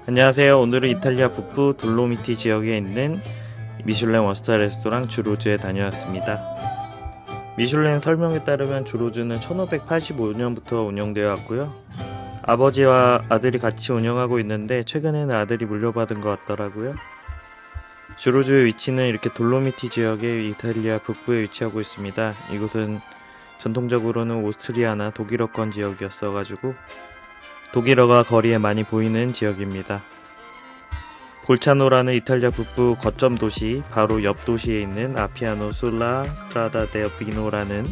안녕하세요. 오늘은 이탈리아 북부 돌로미티 지역에 있는 미슐랭 원스타 레스토랑 주로즈에 다녀왔습니다. 미슐랭 설명에 따르면 주로즈는 1585년부터 운영되어 왔고요. 아버지와 아들이 같이 운영하고 있는데 최근에는 아들이 물려받은 것 같더라고요. 주로즈의 위치는 이렇게 돌로미티 지역의 이탈리아 북부에 위치하고 있습니다. 이곳은 전통적으로는 오스트리아나 독일어권 지역이었어가지고 독일어가 거리에 많이 보이는 지역입니다. 볼차노라는 이탈리아 북부 거점 도시 바로 옆 도시에 있는 아피아노 술라 스트라다 데 비노라는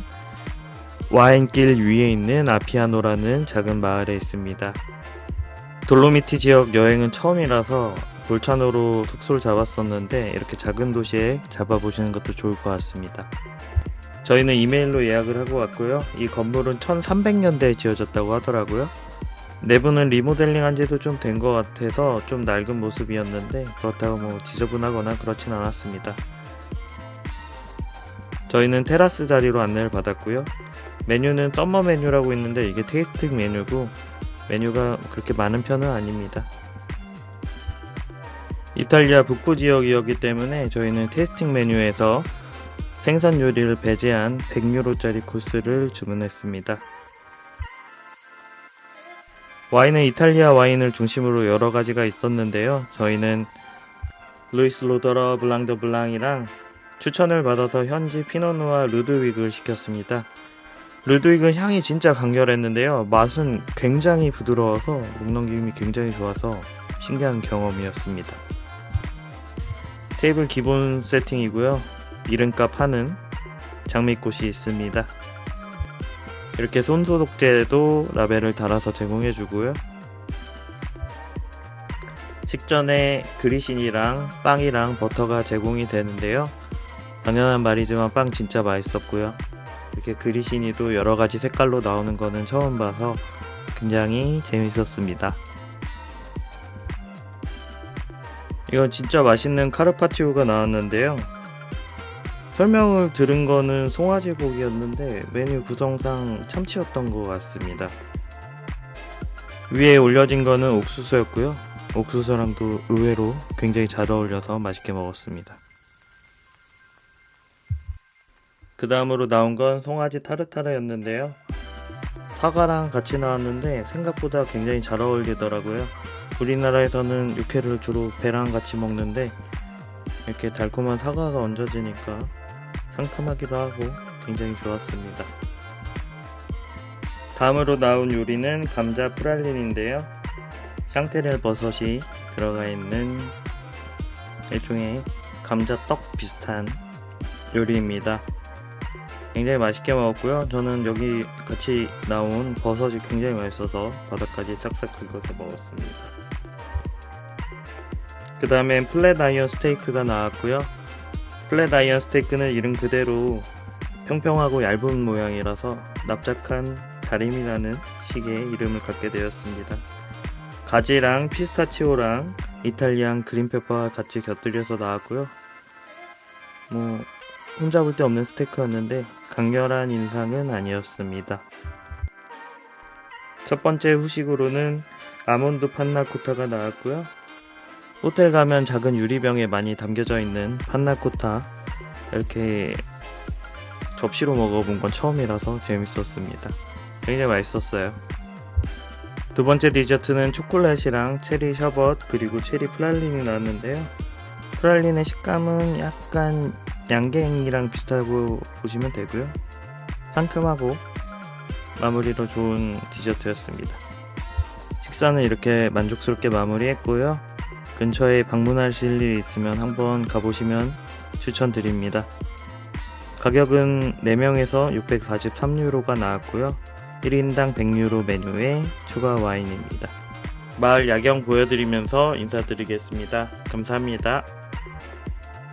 와인길 위에 있는 아피아노라는 작은 마을에 있습니다. 돌로미티 지역 여행은 처음이라서 볼차노로 숙소를 잡았었는데 이렇게 작은 도시에 잡아보시는 것도 좋을 것 같습니다. 저희는 이메일로 예약을 하고 왔고요. 이 건물은 1300년대에 지어졌다고 하더라고요. 내부는 리모델링 한 지도 좀 된 것 같아서 좀 낡은 모습이었는데 그렇다고 뭐 지저분하거나 그렇진 않았습니다. 저희는 테라스 자리로 안내를 받았고요. 메뉴는 썸머 메뉴라고 있는데 이게 테이스팅 메뉴고 메뉴가 그렇게 많은 편은 아닙니다. 이탈리아 북부 지역이었기 때문에 저희는 테이스팅 메뉴에서 생선 요리를 배제한 100유로짜리 코스를 주문했습니다. 와인은 이탈리아 와인을 중심으로 여러 가지가 있었는데요. 저희는 루이스 로더러 블랑 드 블랑이랑 추천을 받아서 현지 피노누아 루드윅을 시켰습니다. 루드윅은 향이 진짜 강렬했는데요. 맛은 굉장히 부드러워서 목 넘김이 굉장히 좋아서 신기한 경험이었습니다. 테이블 기본 세팅이고요. 이름값 하는 장미꽃이 있습니다. 이렇게 손소독제도 라벨을 달아서 제공해주고요. 식전에 그리신이랑 빵이랑 버터가 제공이 되는데요. 당연한 말이지만 빵 진짜 맛있었고요. 이렇게 그리신이도 여러가지 색깔로 나오는 거는 처음 봐서 굉장히 재밌었습니다. 이건 진짜 맛있는 카르파치오가 나왔는데요. 설명을 들은 거는 송아지 고기였는데 메뉴 구성상 참치였던 것 같습니다. 위에 올려진 거는 옥수수였고요. 옥수수랑도 의외로 굉장히 잘 어울려서 맛있게 먹었습니다. 그 다음으로 나온 건 송아지 타르타르였는데요. 사과랑 같이 나왔는데 생각보다 굉장히 잘 어울리더라고요. 우리나라에서는 육회를 주로 배랑 같이 먹는데 이렇게 달콤한 사과가 얹어지니까 상큼하기도 하고 굉장히 좋았습니다. 다음으로 나온 요리는 감자 프랄린인데요. 샹테렐 버섯이 들어가 있는 일종의 감자떡 비슷한 요리입니다. 굉장히 맛있게 먹었고요. 저는 여기 같이 나온 버섯이 굉장히 맛있어서 바닥까지 싹싹 긁어서 먹었습니다. 그 다음엔 플랫 아이언 스테이크가 나왔고요. 플랫 아이언 스테이크는 이름 그대로 평평하고 얇은 모양이라서 납작한 다림이라는 식의 이름을 갖게 되었습니다. 가지랑 피스타치오랑 이탈리안 그린페퍼와 같이 곁들여서 나왔고요. 뭐 흠잡을 데 없는 스테이크였는데 강렬한 인상은 아니었습니다. 첫 번째 후식으로는 아몬드 판나코타가 나왔고요. 호텔 가면 작은 유리병에 많이 담겨져 있는 판나코타 이렇게 접시로 먹어본 건 처음이라서 재밌었습니다. 굉장히 맛있었어요. 두 번째 디저트는 초콜릿이랑 체리 셔벗 그리고 체리 프랄린이 나왔는데요. 프랄린의 식감은 약간 양갱이랑 비슷하고 보시면 되고요. 상큼하고 마무리로 좋은 디저트였습니다. 식사는 이렇게 만족스럽게 마무리했고요. 근처에 방문하실 일이 있으면 한번 가보시면 추천드립니다. 가격은 4명에서 643유로가 나왔고요. 1인당 100유로 메뉴에 추가 와인입니다. 마을 야경 보여드리면서 인사드리겠습니다. 감사합니다.